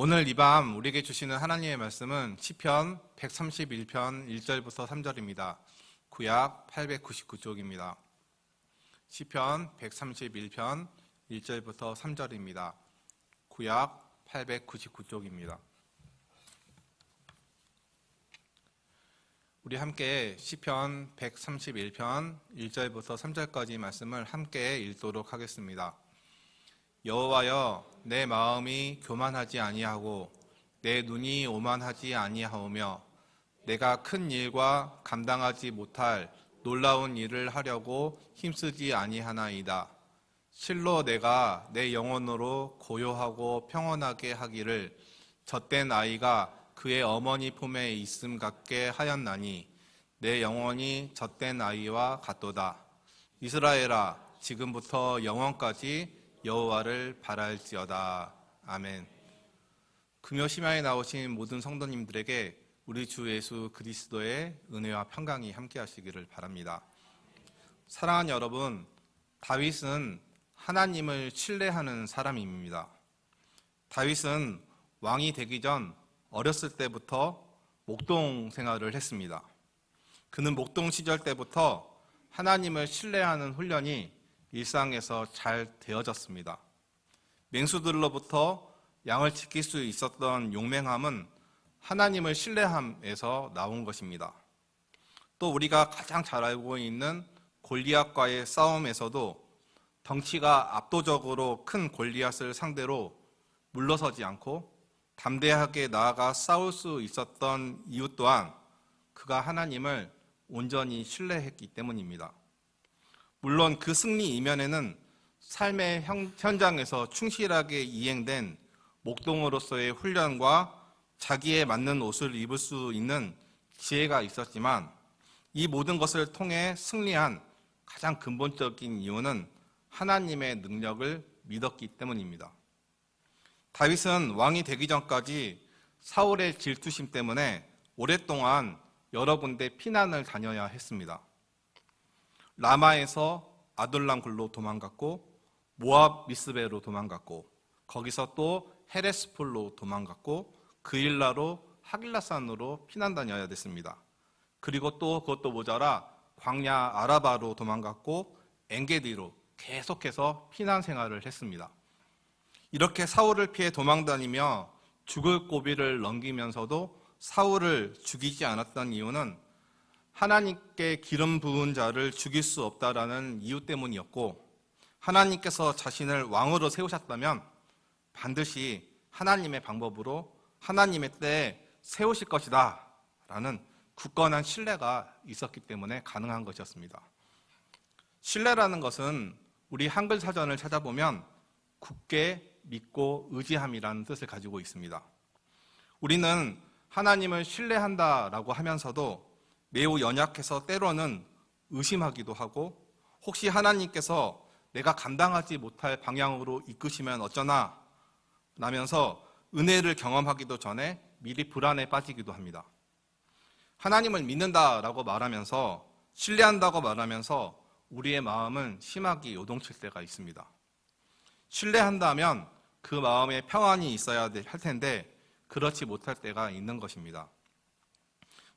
오늘 이 밤 우리에게 주시는 하나님의 말씀은 시편 131편 1절부터 3절입니다. 구약 899쪽입니다. 시편 131편 1절부터 3절입니다. 구약 899쪽입니다. 우리 함께 시편 131편 1절부터 3절까지 말씀을 함께 읽도록 하겠습니다. 여호와여, 내 마음이 교만하지 아니하고 내 눈이 오만하지 아니하오며 내가 큰 일과 감당하지 못할 놀라운 일을 하려고 힘쓰지 아니하나이다. 실로 내가 내 영혼으로 고요하고 평온하게 하기를 젖된 아이가 그의 어머니 품에 있음 같게 하였나니 내 영혼이 젖된 아이와 같도다. 이스라엘아, 지금부터 영원까지 여호와를 바랄지어다. 아멘. 금요 심야에 나오신 모든 성도님들에게 우리 주 예수 그리스도의 은혜와 평강이 함께 하시기를 바랍니다. 사랑하는 여러분, 다윗은 하나님을 신뢰하는 사람입니다. 다윗은 왕이 되기 전 어렸을 때부터 목동 생활을 했습니다. 그는 목동 시절 때부터 하나님을 신뢰하는 훈련이 일상에서 잘 되어졌습니다. 맹수들로부터 양을 지킬 수 있었던 용맹함은 하나님을 신뢰함에서 나온 것입니다. 또 우리가 가장 잘 알고 있는 골리앗과의 싸움에서도 덩치가 압도적으로 큰 골리앗을 상대로 물러서지 않고 담대하게 나아가 싸울 수 있었던 이유 또한 그가 하나님을 온전히 신뢰했기 때문입니다. 물론 그 승리 이면에는 삶의 현장에서 충실하게 이행된 목동으로서의 훈련과 자기에 맞는 옷을 입을 수 있는 지혜가 있었지만 이 모든 것을 통해 승리한 가장 근본적인 이유는 하나님의 능력을 믿었기 때문입니다. 다윗은 왕이 되기 전까지 사울의 질투심 때문에 오랫동안 여러 군데 피난을 다녀야 했습니다. 라마에서 아둘람 굴로 도망갔고 모압 미스베로 도망갔고 거기서 또 헤레스폴로 도망갔고 그일라로 하길라산으로 피난 다녀야 됐습니다. 그리고 또 그것도 모자라 광야 아라바로 도망갔고 엔게디로 계속해서 피난 생활을 했습니다. 이렇게 사울을 피해 도망다니며 죽을 고비를 넘기면서도 사울을 죽이지 않았던 이유는 하나님께 기름 부은 자를 죽일 수 없다라는 이유 때문이었고 하나님께서 자신을 왕으로 세우셨다면 반드시 하나님의 방법으로 하나님의 때에 세우실 것이다 라는 굳건한 신뢰가 있었기 때문에 가능한 것이었습니다. 신뢰라는 것은 우리 한글 사전을 찾아보면 굳게 믿고 의지함이라는 뜻을 가지고 있습니다. 우리는 하나님을 신뢰한다라고 하면서도 매우 연약해서 때로는 의심하기도 하고 혹시 하나님께서 내가 감당하지 못할 방향으로 이끄시면 어쩌나 라면서 은혜를 경험하기도 전에 미리 불안에 빠지기도 합니다. 하나님을 믿는다라고 말하면서 신뢰한다고 말하면서 우리의 마음은 심하게 요동칠 때가 있습니다. 신뢰한다면 그 마음에 평안이 있어야 할 텐데 그렇지 못할 때가 있는 것입니다.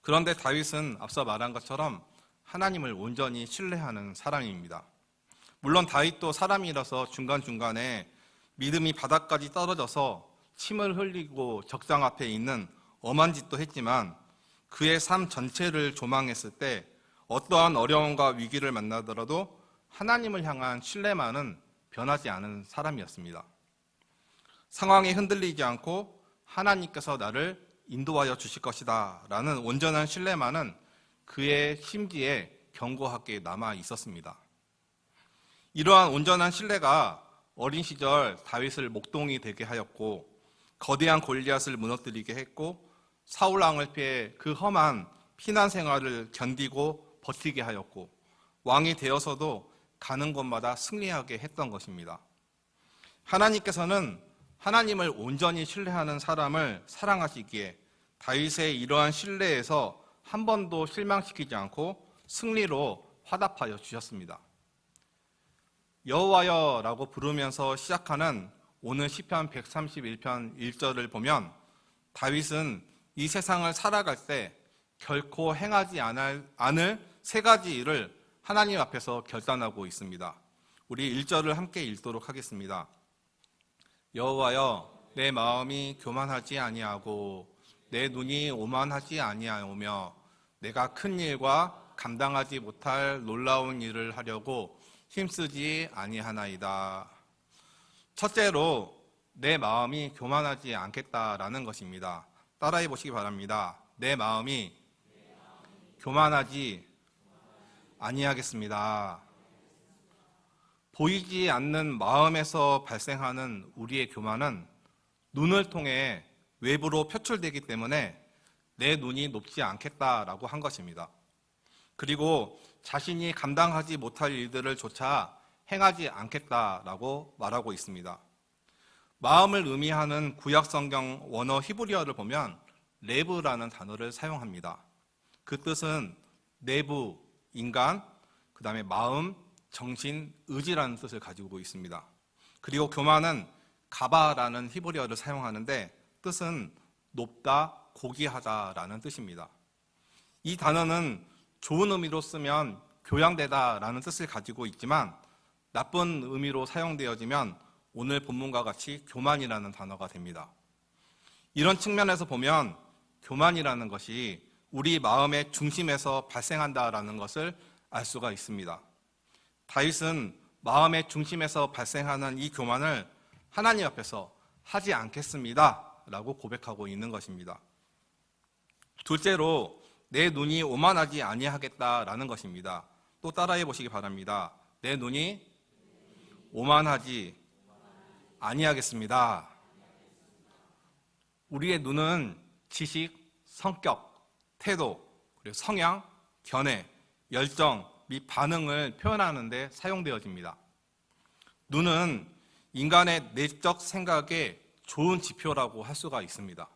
그런데 다윗은 앞서 말한 것처럼 하나님을 온전히 신뢰하는 사람입니다. 물론 다윗도 사람이라서 중간중간에 믿음이 바닥까지 떨어져서 침을 흘리고 적장 앞에 있는 엄한 짓도 했지만 그의 삶 전체를 조망했을 때 어떠한 어려움과 위기를 만나더라도 하나님을 향한 신뢰만은 변하지 않은 사람이었습니다. 상황에 흔들리지 않고 하나님께서 나를 인도하여 주실 것이다 라는 온전한 신뢰만은 그의 심지에 견고하게 남아 있었습니다. 이러한 온전한 신뢰가 어린 시절 다윗을 목동이 되게 하였고 거대한 골리앗을 무너뜨리게 했고 사울 왕을 피해 그 험한 피난 생활을 견디고 버티게 하였고 왕이 되어서도 가는 곳마다 승리하게 했던 것입니다. 하나님께서는 하나님을 온전히 신뢰하는 사람을 사랑하시기에 다윗의 이러한 신뢰에서 한 번도 실망시키지 않고 승리로 화답하여 주셨습니다. 여호와여라고 부르면서 시작하는 오늘 시편 131편 1절을 보면 다윗은 이 세상을 살아갈 때 결코 행하지 않을 세 가지 일을 하나님 앞에서 결단하고 있습니다. 우리 1절을 함께 읽도록 하겠습니다. 여호와여, 내 마음이 교만하지 아니하고 내 눈이 오만하지 아니하오며 내가 큰 일과 감당하지 못할 놀라운 일을 하려고 힘쓰지 아니하나이다. 첫째로 내 마음이 교만하지 않겠다라는 것입니다. 따라해 보시기 바랍니다. 내 마음이 교만하지 아니하겠습니다. 보이지 않는 마음에서 발생하는 우리의 교만은 눈을 통해 외부로 표출되기 때문에 내 눈이 높지 않겠다라고 한 것입니다. 그리고 자신이 감당하지 못할 일들을 조차 행하지 않겠다라고 말하고 있습니다. 마음을 의미하는 구약성경 원어 히브리어를 보면 레브라는 단어를 사용합니다. 그 뜻은 내부, 인간, 그 다음에 마음, 정신, 의지라는 뜻을 가지고 있습니다. 그리고 교만은 가바라는 히브리어를 사용하는데 뜻은 높다, 고귀하다라는 뜻입니다. 이 단어는 좋은 의미로 쓰면 교양되다라는 뜻을 가지고 있지만 나쁜 의미로 사용되어지면 오늘 본문과 같이 교만이라는 단어가 됩니다. 이런 측면에서 보면 교만이라는 것이 우리 마음의 중심에서 발생한다라는 것을 알 수가 있습니다. 다윗은 마음의 중심에서 발생하는 이 교만을 하나님 앞에서 하지 않겠습니다 라고 고백하고 있는 것입니다. 둘째로 내 눈이 오만하지 아니하겠다라는 것입니다. 또 따라해 보시기 바랍니다. 내 눈이 오만하지 아니하겠습니다. 우리의 눈은 지식, 성격, 태도, 그리고 성향, 견해, 열정 및 반응을 표현하는 데 사용되어집니다. 눈은 인간의 내적 생각의 좋은 지표라고 할 수가 있습니다.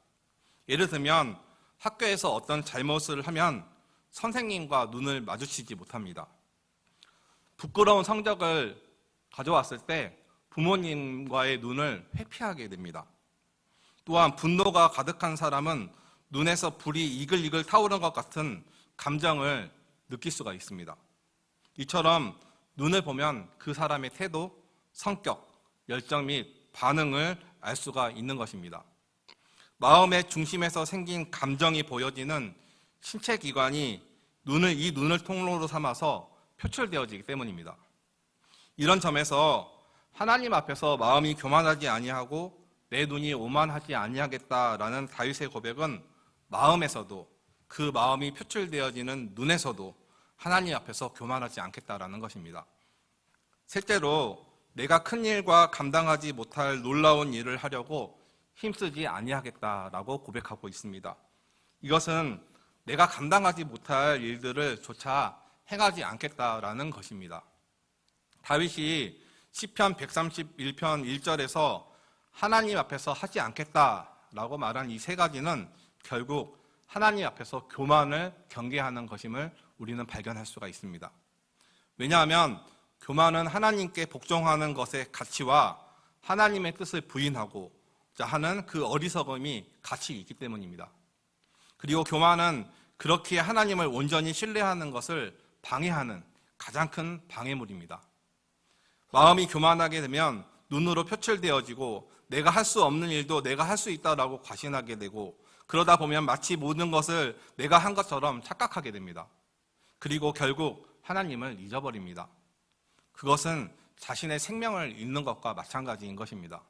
예를 들면 학교에서 어떤 잘못을 하면 선생님과 눈을 마주치지 못합니다. 부끄러운 성적을 가져왔을 때 부모님과의 눈을 회피하게 됩니다. 또한 분노가 가득한 사람은 눈에서 불이 이글이글 타오르는 것 같은 감정을 느낄 수가 있습니다. 이처럼 눈을 보면 그 사람의 태도, 성격, 열정 및 반응을 알 수가 있는 것입니다. 마음의 중심에서 생긴 감정이 보여지는 신체 기관이 이 눈을 통로로 삼아서 표출되어지기 때문입니다. 이런 점에서 하나님 앞에서 마음이 교만하지 아니하고 내 눈이 오만하지 아니하겠다라는 다윗의 고백은 마음에서도 그 마음이 표출되어지는 눈에서도 하나님 앞에서 교만하지 않겠다라는 것입니다. 셋째로 내가 큰 일과 감당하지 못할 놀라운 일을 하려고 힘쓰지 아니하겠다라고 고백하고 있습니다. 이것은 내가 감당하지 못할 일들을 조차 행하지 않겠다라는 것입니다. 다윗이 시편 131편 1절에서 하나님 앞에서 하지 않겠다라고 말한 이 세 가지는 결국 하나님 앞에서 교만을 경계하는 것임을 우리는 발견할 수가 있습니다. 왜냐하면 교만은 하나님께 복종하는 것의 가치와 하나님의 뜻을 부인하고 하는 그 어리석음이 같이 있기 때문입니다. 그리고 교만은 그렇게 하나님을 온전히 신뢰하는 것을 방해하는 가장 큰 방해물입니다. 마음이 교만하게 되면 눈으로 표출되어지고 내가 할 수 없는 일도 내가 할 수 있다라고 과신하게 되고 그러다 보면 마치 모든 것을 내가 한 것처럼 착각하게 됩니다. 그리고 결국 하나님을 잊어버립니다. 그것은 자신의 생명을 잃는 것과 마찬가지인 것입니다.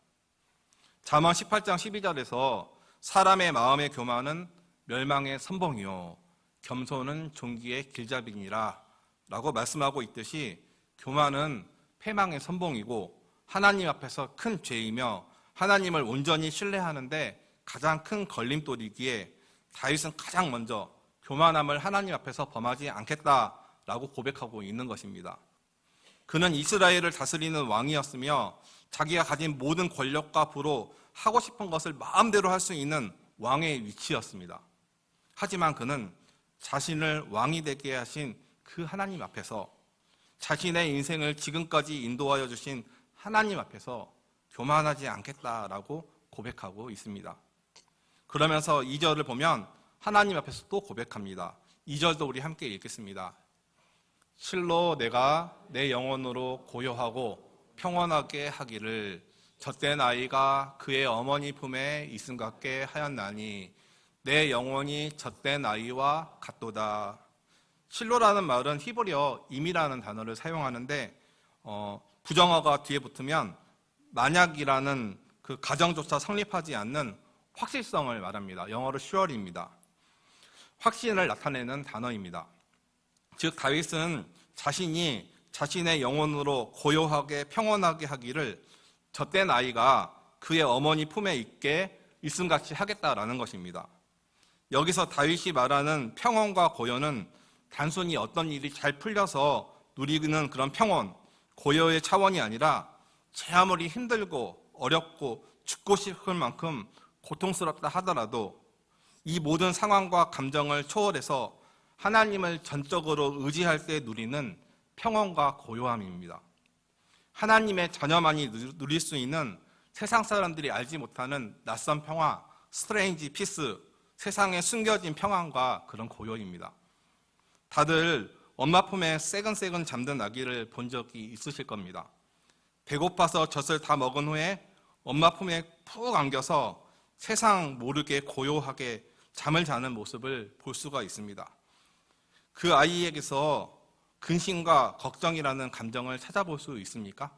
잠언 18장 12절에서 사람의 마음의 교만은 멸망의 선봉이요 겸손은 존귀의 길잡이니라 라고 말씀하고 있듯이 교만은 패망의 선봉이고 하나님 앞에서 큰 죄이며 하나님을 온전히 신뢰하는데 가장 큰 걸림돌이기에 다윗은 가장 먼저 교만함을 하나님 앞에서 범하지 않겠다라고 고백하고 있는 것입니다. 그는 이스라엘을 다스리는 왕이었으며 자기가 가진 모든 권력과 부로 하고 싶은 것을 마음대로 할 수 있는 왕의 위치였습니다. 하지만 그는 자신을 왕이 되게 하신 그 하나님 앞에서 자신의 인생을 지금까지 인도하여 주신 하나님 앞에서 교만하지 않겠다라고 고백하고 있습니다. 그러면서 2절을 보면 하나님 앞에서 또 고백합니다. 2절도 우리 함께 읽겠습니다. 실로 내가 내 영혼으로 고요하고 평온하게 하기를 젖된 아이가 그의 어머니 품에 있음 같게 하였나니 내 영혼이 젖된 아이와 같도다. 실로라는 말은 히브리어 임이라는 단어를 사용하는데 부정어가 뒤에 붙으면 만약이라는 그 가정조차 성립하지 않는 확실성을 말합니다. 영어로 sure입니다. 확신을 나타내는 단어입니다. 즉 다윗은 자신이 자신의 영혼으로 고요하게 평온하게 하기를 젖된 아이가 그의 어머니 품에 있게 있음같이 하겠다라는 것입니다. 여기서 다윗이 말하는 평온과 고요는 단순히 어떤 일이 잘 풀려서 누리는 그런 평온, 고요의 차원이 아니라 제 아무리 힘들고 어렵고 죽고 싶을 만큼 고통스럽다 하더라도 이 모든 상황과 감정을 초월해서 하나님을 전적으로 의지할 때 누리는 평온과 고요함입니다. 하나님의 자녀만이 누릴 수 있는 세상 사람들이 알지 못하는 낯선 평화, 스트레인지 피스, 세상에 숨겨진 평안과 그런 고요입니다. 다들 엄마 품에 새근새근 잠든 아기를 본 적이 있으실 겁니다. 배고파서 젖을 다 먹은 후에 엄마 품에 푹 안겨서 세상 모르게 고요하게 잠을 자는 모습을 볼 수가 있습니다. 그 아이에게서 근심과 걱정이라는 감정을 찾아볼 수 있습니까?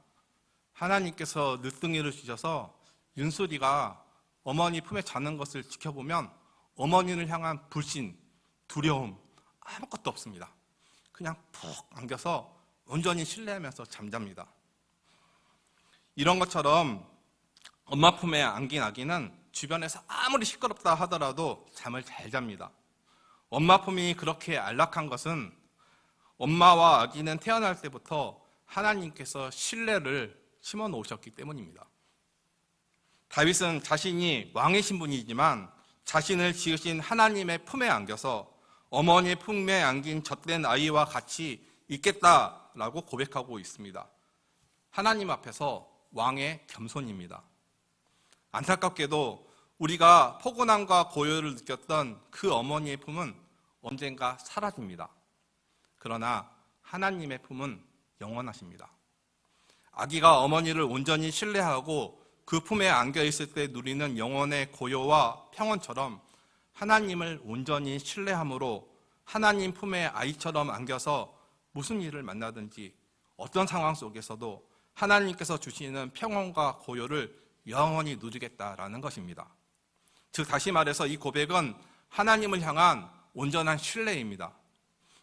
하나님께서 늦둥이를 주셔서 윤수리가 어머니 품에 자는 것을 지켜보면 어머니를 향한 불신, 두려움 아무것도 없습니다. 그냥 푹 안겨서 온전히 신뢰하면서 잠잡니다. 이런 것처럼 엄마 품에 안긴 아기는 주변에서 아무리 시끄럽다 하더라도 잠을 잘 잡니다. 엄마 품이 그렇게 안락한 것은 엄마와 아기는 태어날 때부터 하나님께서 신뢰를 심어 놓으셨기 때문입니다. 다윗은 자신이 왕이신 분이지만 자신을 지으신 하나님의 품에 안겨서 어머니의 품에 안긴 젖된 아이와 같이 있겠다라고 고백하고 있습니다. 하나님 앞에서 왕의 겸손입니다. 안타깝게도 우리가 포근함과 고요를 느꼈던 그 어머니의 품은 언젠가 사라집니다. 그러나 하나님의 품은 영원하십니다. 아기가 어머니를 온전히 신뢰하고 그 품에 안겨 있을 때 누리는 영혼의 고요와 평온처럼 하나님을 온전히 신뢰함으로 하나님 품에 아이처럼 안겨서 무슨 일을 만나든지 어떤 상황 속에서도 하나님께서 주시는 평온과 고요를 영원히 누리겠다라는 것입니다. 즉 다시 말해서 이 고백은 하나님을 향한 온전한 신뢰입니다.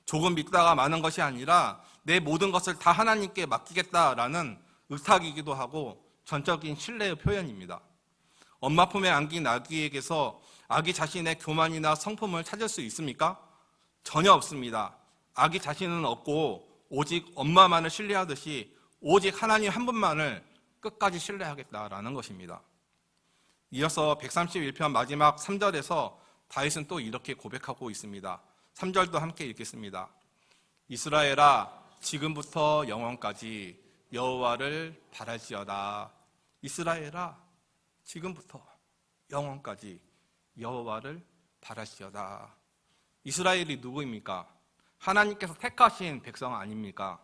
조금 믿다가 마는 것이 아니라 내 모든 것을 다 하나님께 맡기겠다라는 의탁이기도 하고 전적인 신뢰의 표현입니다. 엄마 품에 안긴 아기에게서 아기 자신의 교만이나 성품을 찾을 수 있습니까? 전혀 없습니다. 아기 자신은 없고 오직 엄마만을 신뢰하듯이 오직 하나님 한 분만을 끝까지 신뢰하겠다라는 것입니다. 이어서 131편 마지막 3절에서 다윗은 또 이렇게 고백하고 있습니다. 3절도 함께 읽겠습니다. 이스라엘아 지금부터 영원까지 여호와를 바랄지어다. 이스라엘아 지금부터 영원까지 여호와를 바랄지어다. 이스라엘이 누구입니까? 하나님께서 택하신 백성 아닙니까?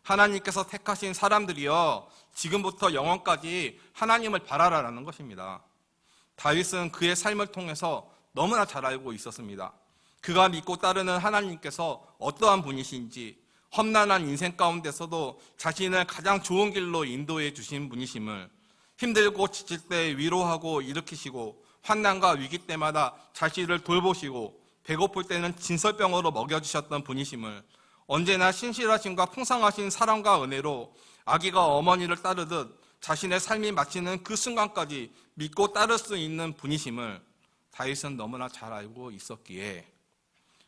하나님께서 택하신 사람들이여 지금부터 영원까지 하나님을 바라라라는 것입니다. 다윗은 그의 삶을 통해서 너무나 잘 알고 있었습니다. 그가 믿고 따르는 하나님께서 어떠한 분이신지, 험난한 인생 가운데서도 자신을 가장 좋은 길로 인도해 주신 분이심을, 힘들고 지칠 때 위로하고 일으키시고 환난과 위기 때마다 자신을 돌보시고 배고플 때는 진설병으로 먹여주셨던 분이심을, 언제나 신실하심과 풍성하신 사랑과 은혜로 아기가 어머니를 따르듯 자신의 삶이 마치는 그 순간까지 믿고 따를 수 있는 분이심을 다윗은 너무나 잘 알고 있었기에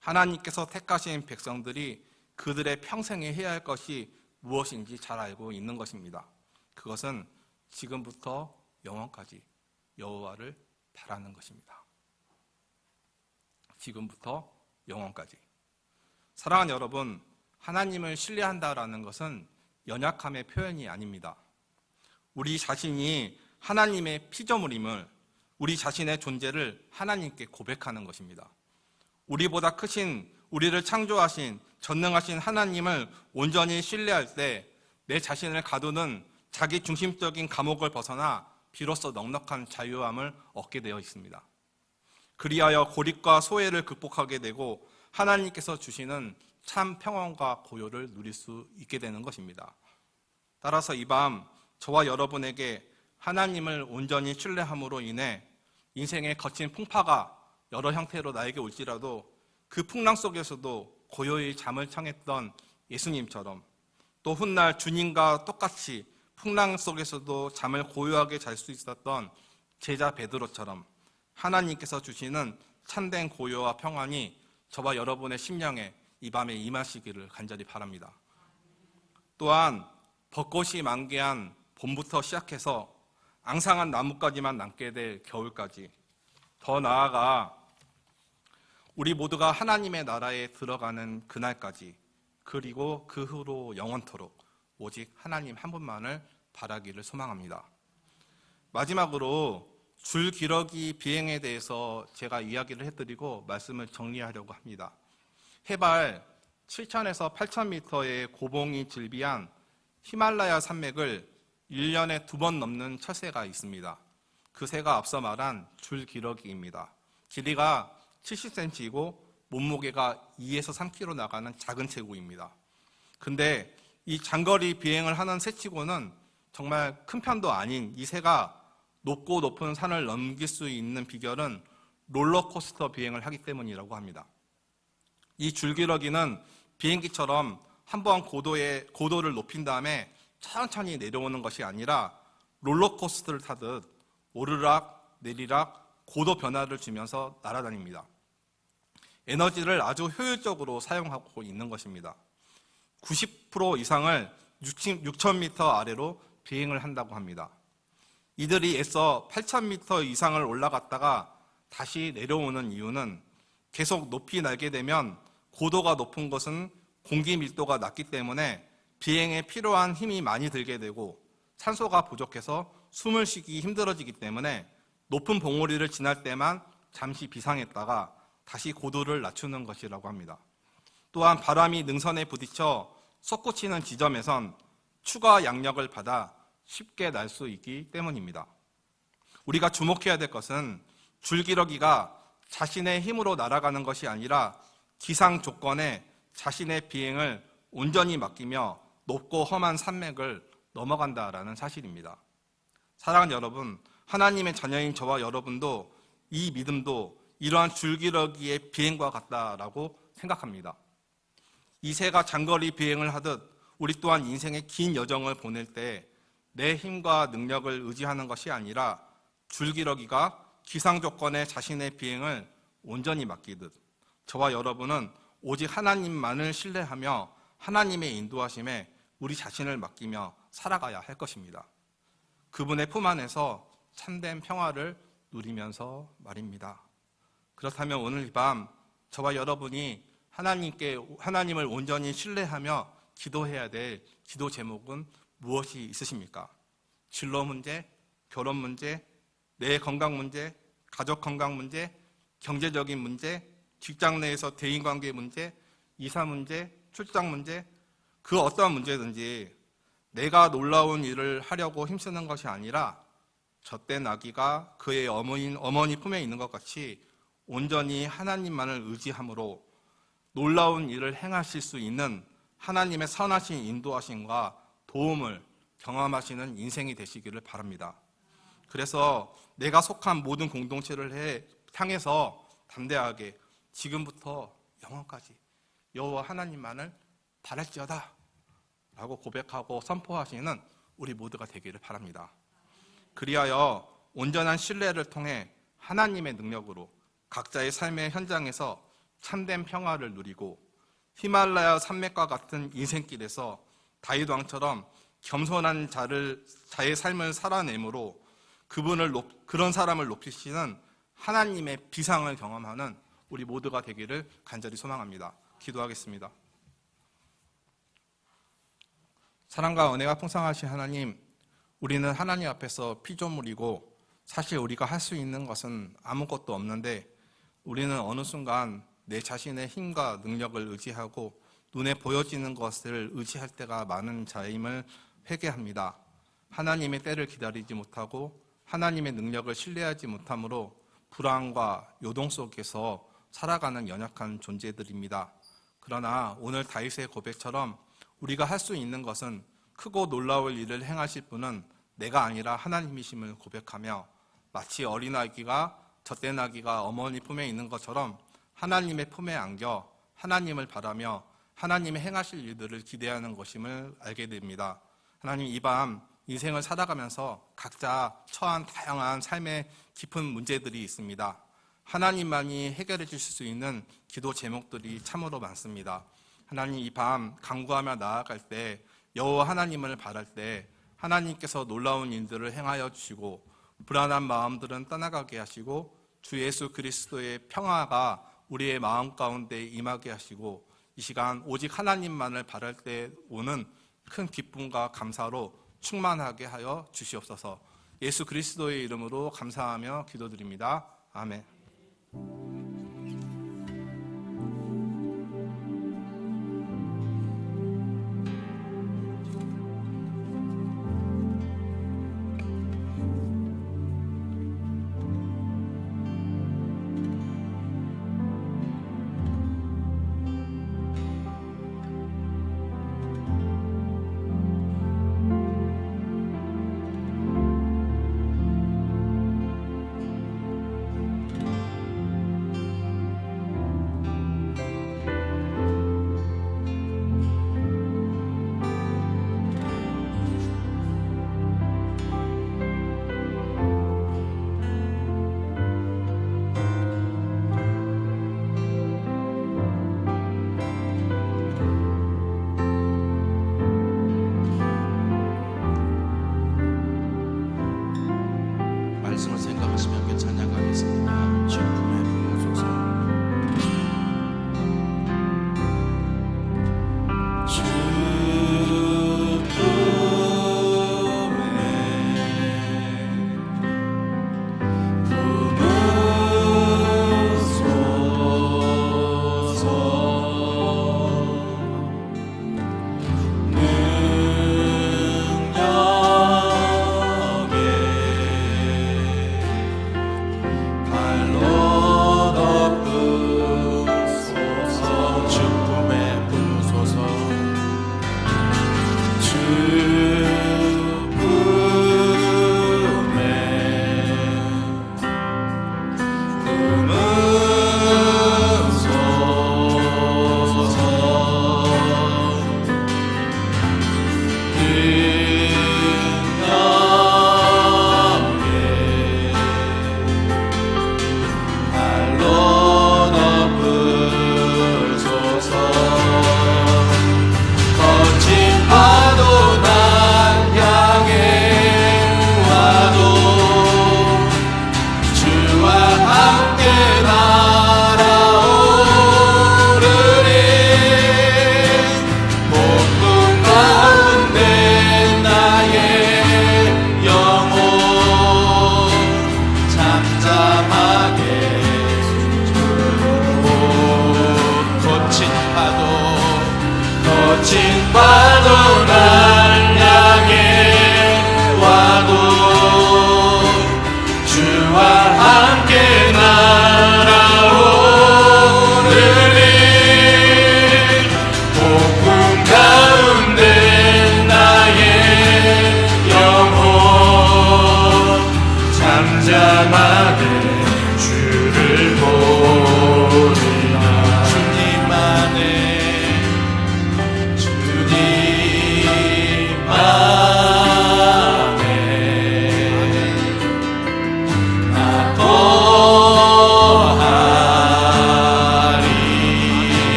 하나님께서 택하신 백성들이 그들의 평생에 해야 할 것이 무엇인지 잘 알고 있는 것입니다. 그것은 지금부터 영원까지 여호와를 바라는 것입니다. 지금부터 영원까지. 사랑하는 여러분, 하나님을 신뢰한다라는 것은 연약함의 표현이 아닙니다. 우리 자신이 하나님의 피조물임을, 우리 자신의 존재를 하나님께 고백하는 것입니다. 우리보다 크신, 우리를 창조하신 전능하신 하나님을 온전히 신뢰할 때 내 자신을 가두는 자기 중심적인 감옥을 벗어나 비로소 넉넉한 자유함을 얻게 되어 있습니다. 그리하여 고립과 소외를 극복하게 되고 하나님께서 주시는 참 평안과 고요를 누릴 수 있게 되는 것입니다. 따라서 이 밤 저와 여러분에게 하나님을 온전히 신뢰함으로 인해 인생의 거친 풍파가 여러 형태로 나에게 올지라도 그 풍랑 속에서도 고요히 잠을 청했던 예수님처럼, 또 훗날 주님과 똑같이 풍랑 속에서도 잠을 고요하게 잘 수 있었던 제자 베드로처럼 하나님께서 주시는 참된 고요와 평안이 저와 여러분의 심령에 이 밤에 임하시기를 간절히 바랍니다. 또한 벚꽃이 만개한 봄부터 시작해서 앙상한 나뭇가지만 남게 될 겨울까지, 더 나아가 우리 모두가 하나님의 나라에 들어가는 그날까지, 그리고 그 후로 영원토록 오직 하나님 한 분만을 바라기를 소망합니다. 마지막으로 줄기러기 비행에 대해서 제가 이야기를 해드리고 말씀을 정리하려고 합니다. 해발 7,000에서 8,000m의 고봉이 즐비한 히말라야 산맥을 1년에 2번 넘는 철새가 있습니다. 그 새가 앞서 말한 줄기러기입니다. 길이가 70cm이고 몸무게가 2에서 3kg 나가는 작은 체구입니다. 근데 이 장거리 비행을 하는 새치고는 정말 큰 편도 아닌 이 새가 높고 높은 산을 넘길 수 있는 비결은 롤러코스터 비행을 하기 때문이라고 합니다. 이 줄기러기는 비행기처럼 한번 고도를 높인 다음에 천천히 내려오는 것이 아니라 롤러코스터를 타듯 오르락 내리락 고도 변화를 주면서 날아다닙니다. 에너지를 아주 효율적으로 사용하고 있는 것입니다. 90% 이상을 6,000m 아래로 비행을 한다고 합니다. 이들이 애써 8,000m 이상을 올라갔다가 다시 내려오는 이유는 계속 높이 날게 되면 고도가 높은 것은 공기 밀도가 낮기 때문에 비행에 필요한 힘이 많이 들게 되고 산소가 부족해서 숨을 쉬기 힘들어지기 때문에 높은 봉우리를 지날 때만 잠시 비상했다가 다시 고도를 낮추는 것이라고 합니다. 또한 바람이 능선에 부딪혀 솟구치는 지점에선 추가 양력을 받아 쉽게 날 수 있기 때문입니다. 우리가 주목해야 될 것은 줄기러기가 자신의 힘으로 날아가는 것이 아니라 기상 조건에 자신의 비행을 온전히 맡기며 높고 험한 산맥을 넘어간다라는 사실입니다. 사랑하는 여러분, 하나님의 자녀인 저와 여러분도 이 믿음도 이러한 줄기러기의 비행과 같다라고 생각합니다. 이 새가 장거리 비행을 하듯 우리 또한 인생의 긴 여정을 보낼 때 내 힘과 능력을 의지하는 것이 아니라 줄기러기가 기상 조건에 자신의 비행을 온전히 맡기듯 저와 여러분은 오직 하나님만을 신뢰하며 하나님의 인도하심에 우리 자신을 맡기며 살아가야 할 것입니다. 그분의 품 안에서 참된 평화를 누리면서 말입니다. 그렇다면 오늘 이 밤 저와 여러분이 하나님을 온전히 신뢰하며 기도해야 될 기도 제목은 무엇이 있으십니까? 진로 문제, 결혼 문제, 내 건강 문제, 가족 건강 문제, 경제적인 문제, 직장 내에서 대인관계 문제, 이사 문제, 출장 문제, 그 어떠한 문제든지 내가 놀라운 일을 하려고 힘쓰는 것이 아니라 젖된 아기가 그의 어머니 품에 있는 것 같이 온전히 하나님만을 의지함으로 놀라운 일을 행하실 수 있는 하나님의 선하신 인도하심과 도움을 경험하시는 인생이 되시기를 바랍니다. 그래서 내가 속한 모든 공동체를 향해서 담대하게 지금부터 영원까지 여호와 하나님만을 바랄지어다 라고 고백하고 선포하시는 우리 모두가 되기를 바랍니다. 그리하여 온전한 신뢰를 통해 하나님의 능력으로 각자의 삶의 현장에서 참된 평화를 누리고 히말라야 산맥과 같은 인생길에서 다윗 왕처럼 겸손한 자의 삶을 살아내므로 그런 사람을 높이시는 하나님의 비상을 경험하는 우리 모두가 되기를 간절히 소망합니다. 기도하겠습니다. 사랑과 은혜가 풍성하신 하나님, 우리는 하나님 앞에서 피조물이고 사실 우리가 할 수 있는 것은 아무것도 없는데 우리는 어느 순간 내 자신의 힘과 능력을 의지하고 눈에 보여지는 것을 의지할 때가 많은 자임을 회개합니다. 하나님의 때를 기다리지 못하고 하나님의 능력을 신뢰하지 못함으로 불안과 요동 속에서 살아가는 연약한 존재들입니다. 그러나 오늘 다윗의 고백처럼 우리가 할 수 있는 것은 크고 놀라울 일을 행하실 분은 내가 아니라 하나님이심을 고백하며 마치 어린아기가 젖된 아기가 어머니 품에 있는 것처럼 하나님의 품에 안겨 하나님을 바라며 하나님의 행하실 일들을 기대하는 것임을 알게 됩니다. 하나님, 이 밤 인생을 살아가면서 각자 처한 다양한 삶의 깊은 문제들이 있습니다. 하나님만이 해결해 주실 수 있는 기도 제목들이 참으로 많습니다. 하나님, 이 밤 간구하며 나아갈 때, 여호와 하나님을 바랄 때 하나님께서 놀라운 일들을 행하여 주시고 불안한 마음들은 떠나가게 하시고 주 예수 그리스도의 평화가 우리의 마음 가운데 임하게 하시고 이 시간 오직 하나님만을 바랄 때 오는 큰 기쁨과 감사로 충만하게 하여 주시옵소서. 예수 그리스도의 이름으로 감사하며 기도드립니다. 아멘. 말씀을 생각하시며 함께 찬양하겠습니다. 주 품에 부어소서. 주 품에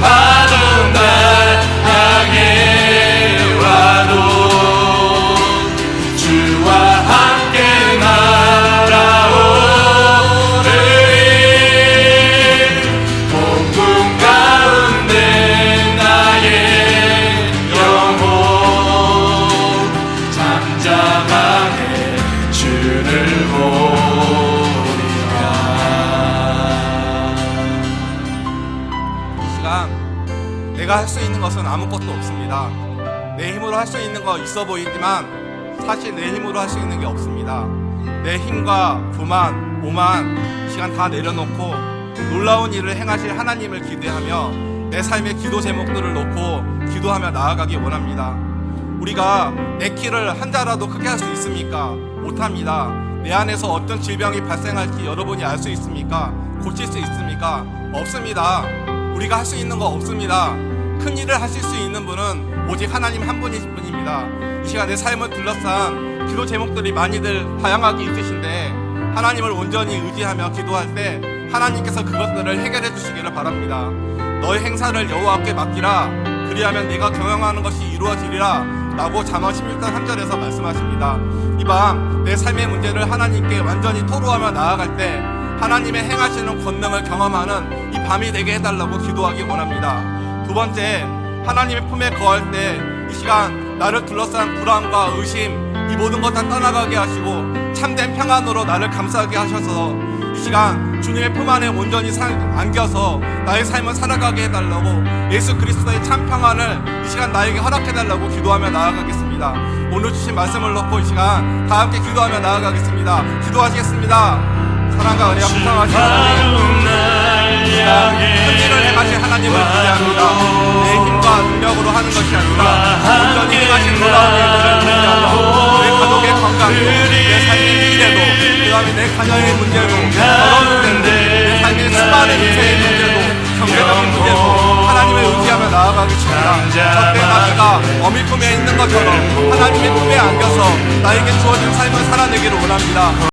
어두운 날 향해 와도 주와 함께 날아오르리. 폭풍 가운데 나의 영혼 잠잠하게 주를 보리라. 이 시간 내가 할 수 있는 것은 아무것도 없습니다. 내 힘으로 할 수 있는 거 있어 보이지만 사실 내 힘으로 할 수 있는 게 없습니다. 내 힘과 부만, 오만 이 시간 다 내려놓고 놀라운 일을 행하실 하나님을 기대하며 내 삶의 기도 제목들을 놓고 기도하며 나아가기 원합니다. 우리가 내 키를 한 자라도 크게 할 수 있습니까? 못합니다. 내 안에서 어떤 질병이 발생할지 여러분이 알 수 있습니까? 고칠 수 있습니까? 없습니다. 우리가 할 수 있는 거 없습니다. 큰 일을 하실 수 있는 분은 오직 하나님 한 분이신 분입니다. 이 시간 내 삶을 둘러싼 기도 제목들이 많이들 다양하게 있으신데 하나님을 온전히 의지하며 기도할 때 하나님께서 그것들을 해결해 주시기를 바랍니다. 너의 행사를 여호와께 맡기라. 그리하면 네가 경영하는 것이 이루어지리라 라고 잠언 16장 3절에서 말씀하십니다. 이 밤 내 삶의 문제를 하나님께 완전히 토로하며 나아갈 때 하나님의 행하시는 권능을 경험하는 이 밤이 되게 해달라고 기도하기 원합니다. 두 번째, 하나님의 품에 거할 때 이 시간 나를 둘러싼 불안과 의심 이 모든 것 다 떠나가게 하시고 참된 평안으로 나를 감싸게 하셔서 이 시간 주님의 품 안에 온전히 안겨서 나의 삶을 살아가게 해달라고 예수 그리스도의 참 평안을 이 시간 나에게 허락해달라고 기도하며 나아가겠습니다. 오늘 주신 말씀을 놓고 이 시간 다 함께 기도하며 나아가겠습니다. 기도하시겠습니다. 사랑과 은혜가 풍성하신 하나님, 이 시간 큰일을 행하신 하나님을 기대합니다. 내 힘과 능력으로 하는 것이 아니라 온전히 행하신 놀라운 일들을 기대하며 내 가족의 건강, 내 삶의 미래도, 그 다음에 내 자녀의 문제도, 결혼 문제도, 내 삶의 수많은 인생의 문제도, 경제적인 문제도 하나님을 의지하며 나아가겠습니다. 저때 나비가 어미 품에 있는 것처럼 하나님의 품에 안겨서 나에게 주어진 삶을 살아내기를 원합니다.